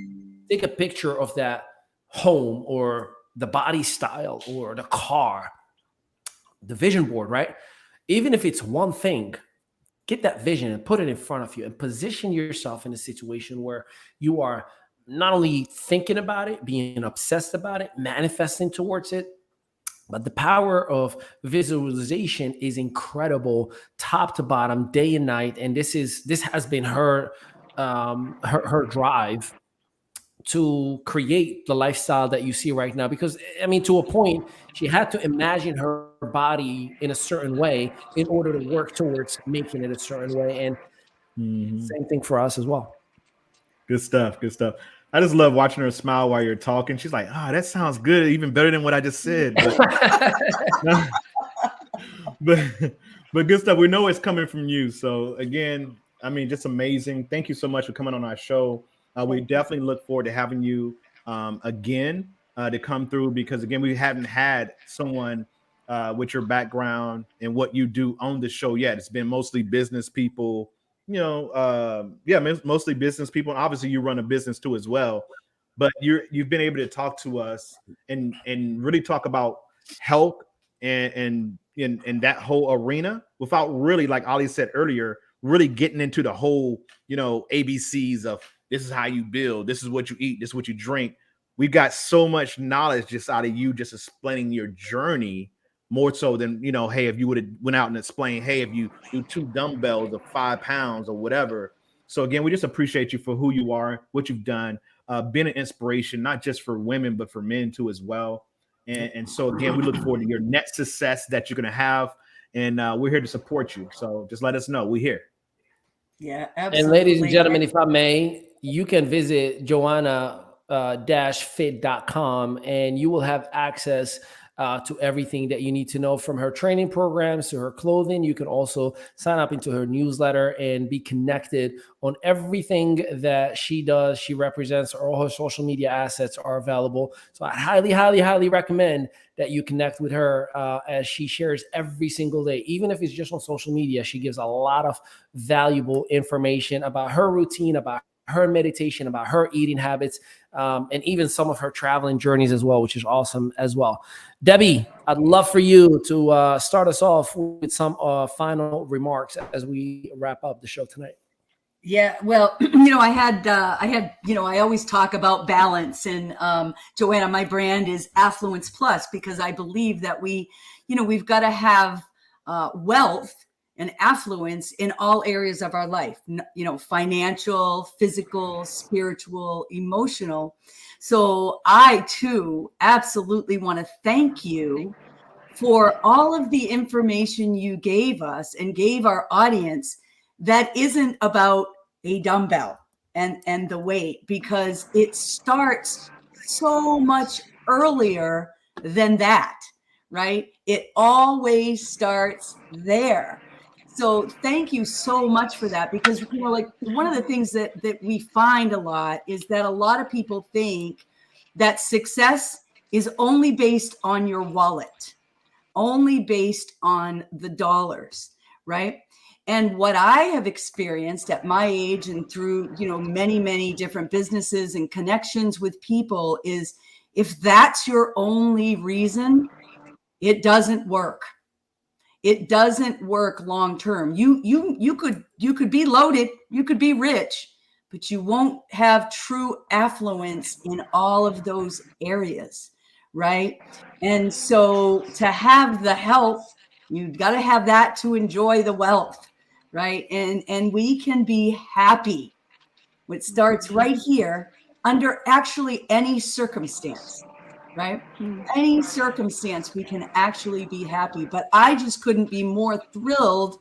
Take a picture of that home or the body style or the car, the vision board, right? Even if it's one thing, get that vision and put it in front of you and position yourself in a situation where you are not only thinking about it, being obsessed about it, manifesting towards it, but the power of visualization is incredible, top to bottom, day and night. And this has been her drive to create the lifestyle that you see right now. Because I mean, to a point, she had to imagine her body in a certain way in order to work towards making it a certain way. And same thing for us as well. Good stuff. Good stuff. I just love watching her smile while you're talking. She's like, "Oh, that sounds good, even better than what I just said." But, but good stuff. We know it's coming from you. So again, I mean, just amazing. Thank you so much for coming on our show. We definitely look forward to having you again to come through, because again, we haven't had someone with your background and what you do on the show yet. It's been mostly business people, mostly business people. And obviously you run a business too as well, but you've been able to talk to us and really talk about health and in that whole arena without really, like Ali said earlier, really getting into the whole, ABCs of this is how you build, this is what you eat, this is what you drink. We've got so much knowledge just out of you just explaining your journey, more so than, hey, if you would have went out and explained, hey, if you do 2 dumbbells of 5 pounds or whatever. So again, we just appreciate you for who you are, what you've done, been an inspiration, not just for women, but for men too as well. And so again, we look forward to your next success that you're going to have. And we're here to support you. So just let us know. We're here. Yeah, absolutely. And ladies and gentlemen, if I may, you can visit Johanna-fit.com and you will have access to everything that you need to know, from her training programs to her clothing. You can also sign up into her newsletter and be connected on everything that she does. She represents, or all her social media assets are available. So I highly, highly, highly recommend that you connect with her as she shares every single day. Even if it's just on social media, she gives a lot of valuable information about her routine, about her meditation, about her eating habits, and even some of her traveling journeys as well, which is awesome as well. Debbie, I'd love for you to start us off with some final remarks as we wrap up the show tonight. Yeah, well, I always talk about balance, and Johanna, my brand is Affluence Plus, because I believe that we've got to have wealth and affluence in all areas of our life, financial, physical, spiritual, emotional. So I too absolutely want to thank you for all of the information you gave us and gave our audience that isn't about a dumbbell and the weight, because it starts so much earlier than that, right? It always starts there. So thank you so much for that, because like one of the things that we find a lot is that a lot of people think that success is only based on your wallet, only based on the dollars, right? And what I have experienced at my age and through, many, many different businesses and connections with people is, if that's your only reason, it doesn't work. It doesn't work long term. You could be loaded, you could be rich, but you won't have true affluence in all of those areas, right? And so to have the health, you've got to have that to enjoy the wealth, right? And we can be happy. It starts right here under actually any circumstance, right? Any circumstance, we can actually be happy. But I just couldn't be more thrilled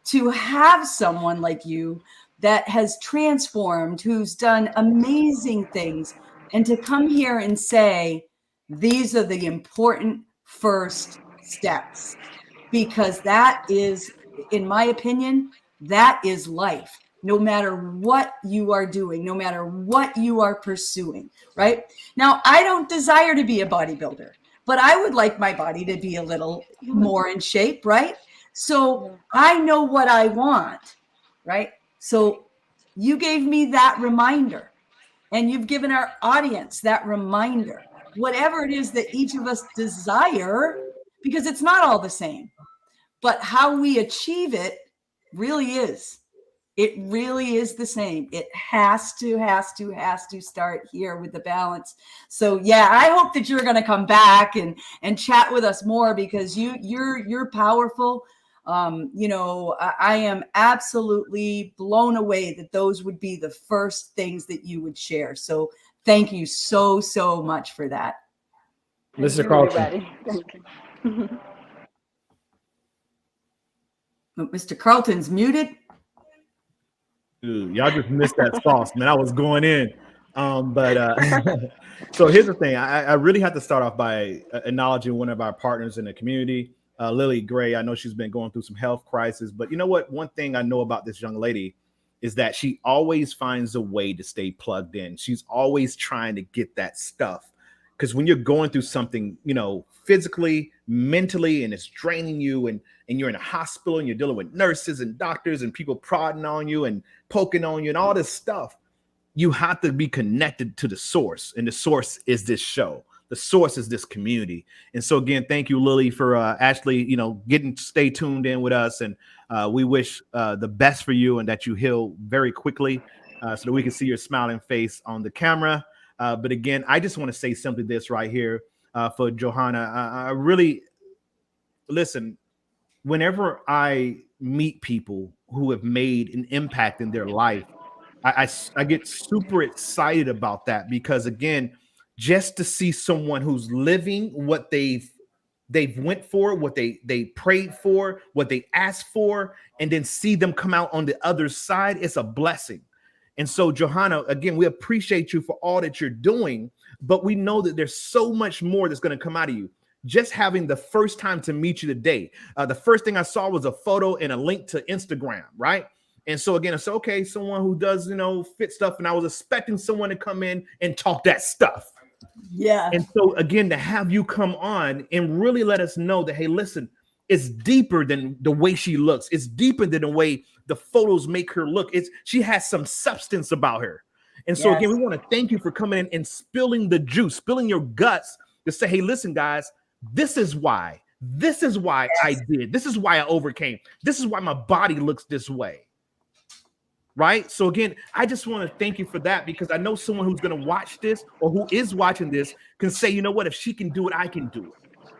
to have someone like you that has transformed, who's done amazing things, and to come here and say, these are the important first steps, because that is, in my opinion, that is life. No matter what you are doing, no matter what you are pursuing, right? Now, I don't desire to be a bodybuilder, but I would like my body to be a little more in shape, right? So I know what I want, right? So you gave me that reminder, and you've given our audience that reminder, whatever it is that each of us desire, because it's not all the same, but how we achieve it really is. It really is the same. It has to start here with the balance. So yeah, I hope that you're going to come back and chat with us more, because you're powerful. I am absolutely blown away that those would be the first things that you would share. So thank you so much for that. Thank Mr. you, Carlton. everybody. Thank you. Mr. Carlton's muted. Dude, y'all just missed that sauce, man. I was going in. So here's the thing. I really have to start off by acknowledging one of our partners in the community, Lily Gray. I know she's been going through some health crisis, but you know what? One thing I know about this young lady is that she always finds a way to stay plugged in. She's always trying to get that stuff. Because when you're going through something, physically, mentally, and it's draining you, and you're in a hospital and you're dealing with nurses and doctors and people prodding on you and poking on you and all this stuff, you have to be connected to the source. And the source is this show. The source is this community. And so again, thank you, Lily, for actually, stay tuned in with us. And we wish the best for you, and that you heal very quickly so that we can see your smiling face on the camera. But again, I just want to say simply this right here for Johanna. I really, listen, whenever I meet people who have made an impact in their life, I get super excited about that, because again, just to see someone who's living what they've went for, what they prayed for, what they asked for, and then see them come out on the other side, it's a blessing. And so, Johanna, again, we appreciate you for all that you're doing, but we know that there's so much more that's going to come out of you. Just having the first time to meet you today, the first thing I saw was a photo and a link to Instagram, right? And so again, it's okay, someone who does, fit stuff, and I was expecting someone to come in and talk that stuff. Yeah. And so again, to have you come on and really let us know that, hey, listen, it's deeper than the way she looks. It's deeper than the way the photos make her look. She has some substance about her. And so again, we want to thank you for coming in and spilling the juice, spilling your guts to say, hey, listen, guys, this is why I did. This is why I overcame. This is why my body looks this way. Right? So again, I just want to thank you for that, because I know someone who's going to watch this, or who is watching this, can say, you know what, if she can do it, I can do it.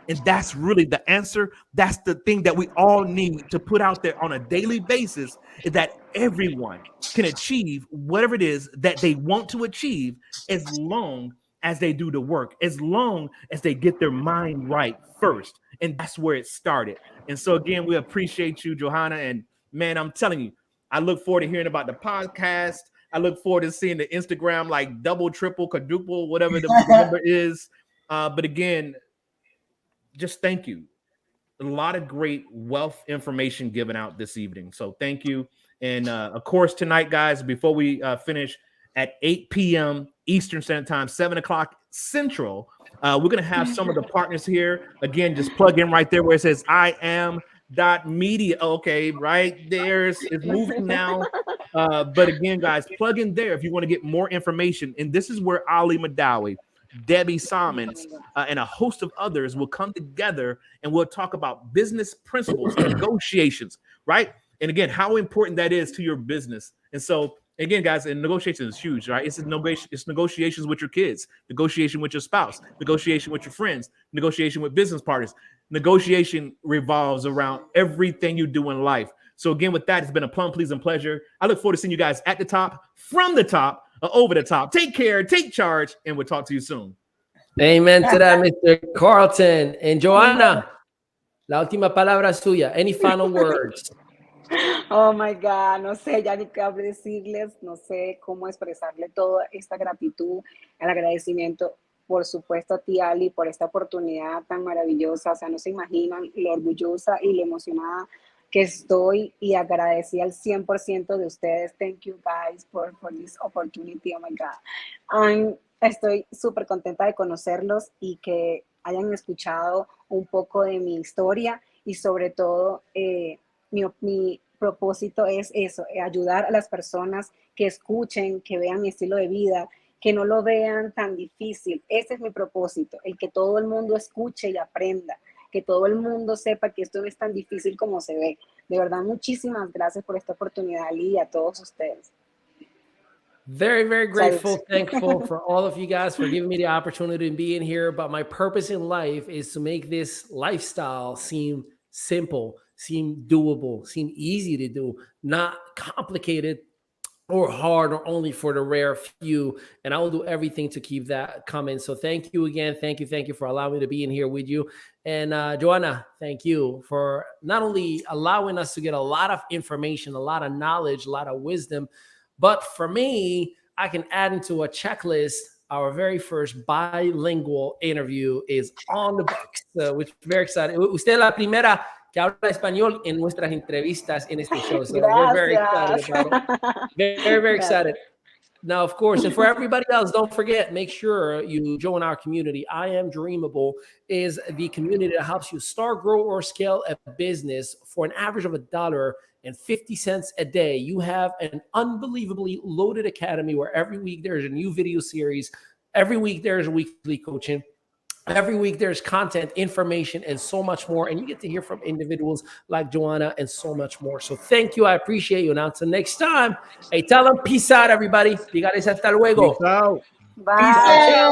And that's really the answer. That's the thing that we all need to put out there on a daily basis, is that everyone can achieve whatever it is that they want to achieve, as long as they do the work, as long as they get their mind right first. And that's where it started. And so again, we appreciate you, Johanna. And man, I'm telling you, I look forward to hearing about the podcast. I look forward to seeing the Instagram, like double, triple, quadruple, whatever the number is. But again, just thank you. A lot of great wealth information given out this evening. So thank you. And of course, tonight, guys, before we finish at 8 p.m. Eastern Standard Time, 7 o'clock Central, we're going to have some of the partners here. Again, just plug in right there where it says I am .media. Okay, right there. It's moving now. But again, guys, plug in there if you want to get more information. And this is where Ali Madawi, Debbie Simons, and a host of others will come together, and we'll talk about business principles, negotiations, right? And again, how important that is to your business. And so again, guys, and negotiation is huge, right? It's negotiations with your kids, negotiation with your spouse, negotiation with your friends, negotiation with business partners. Negotiation revolves around everything you do in life. So again, with that, it's been a plum pleasing pleasure. I look forward to seeing you guys at the top, from the top, over the top. Take care, take charge, and we'll talk to you soon. Amen to that, Mr. Carlton. And Johanna, la última palabra suya. Any final words? Oh my God, no sé ya ni qué decirles, no sé cómo expresarle toda esta gratitud, el agradecimiento, por supuesto, a ti, Ali, por esta oportunidad tan maravillosa. O sea, no se imaginan lo orgullosa y lo emocionada que estoy, y agradecida al 100% de ustedes. Thank you guys for this opportunity. Oh my God. Estoy súper contenta de conocerlos, y que hayan escuchado un poco de mi historia y sobre todo mi propósito es eso, ayudar a las personas que escuchen, que vean mi estilo de vida, que no lo vean tan difícil. Ese es mi propósito, el que todo el mundo escuche y aprenda, que todo el mundo sepa que esto no es tan difícil como se ve. De verdad, muchísimas gracias por esta oportunidad, Lee, y a todos ustedes. Very, very grateful, Salud. thankful for all of you guys for giving me the opportunity to be in here. But my purpose in life is to make this lifestyle seem simple, seem doable, seem easy to do, not complicated or hard or only for the rare few. And I will do everything to keep that coming. So thank you again. Thank you for allowing me to be in here with you. And Johanna, thank you for not only allowing us to get a lot of information, a lot of knowledge, a lot of wisdom, but for me, I can add into a checklist. Our very first bilingual interview is on the books, which is very exciting. Usted es la primera que habla español en nuestras entrevistas en este show. So we're very excited Gracias. about it. Very, very Gracias. excited. Now, of course, and for everybody else, don't forget, make sure you join our community. I Am Dreamable is the community that helps you start, grow, or scale a business for an average of $1.50 a day. You have an unbelievably loaded academy where every week there's a new video series. Every week there's weekly coaching. Every week there's content, information, and so much more. And you get to hear from individuals like Johanna and so much more. So thank you. I appreciate you. Now, until next time, hey, tell them peace out, everybody. You guys hasta luego. Peace out. Bye.